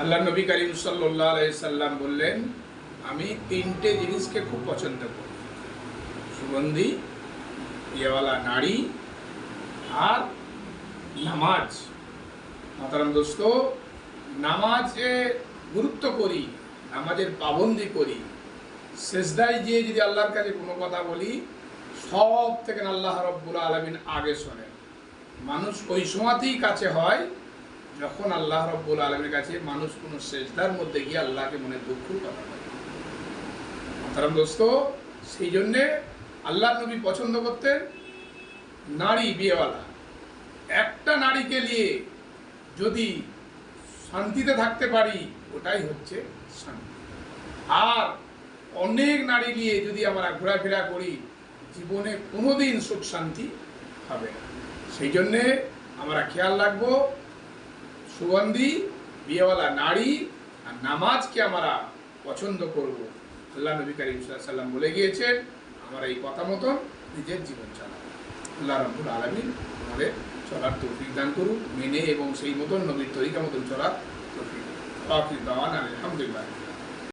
আল্লাহ নবী করিম সাল্লাল্লাহু আলাইহি সাল্লাম বললেন, আমি তিনটে জিনিসকে খুব পছন্দ করি: সুগন্ধি, বিয়েওয়ালা নারী আর নামাজ। মাতারাম দোস্ত, নামাজে গুরুত্ব করি, নামাজের পাবন্দি করি, সেজদায় গিয়ে যদি আল্লাহর কাছে কোনো কথা বলি, সব থেকে আল্লাহ রব্বুল আলামিন আগে শোনেন। মানুষ ওই সময়তেই কাছে হয় যখন আল্লাহ রব্বুল আলামিনের কাছে মানুষ কোনো সেজদার মধ্যে গিয়ে আল্লাহকে মনে দুঃখের কথা বলে। মাতারাম দোস্ত, সেই জন্যে আল্লাহ নবী পছন্দ করতেন নারী বিয়েওয়ালা। একটা নারীকে নিয়ে যদি শান্তিতে থাকতে পারি, ওটাই হচ্ছে শান্তি। আর অনেক নারী নিয়ে যদি আমরা ঘোরাফেরা করি, জীবনে কোনোদিন সুখ শান্তি হবে না। সেই জন্যে আমরা খেয়াল রাখবো, সুগন্ধি, বিয়েওয়ালা নারী আর নামাজকে আমরা পছন্দ করব। আল্লাহ নবী করিম সাল্লাল্লাহু আলাইহি সাল্লাম বলে গিয়েছেন, আমরা এই কথা মতন নিজের জীবন চালাবো। আল্লাহ রাব্বুল আলামিন আমাদের চলার তৌফিক দান করুন, মেনে এবং সেই মতন নবীর তরিকা মতন চলার তৌফিক দান। আলহামদুলিল্লাহ।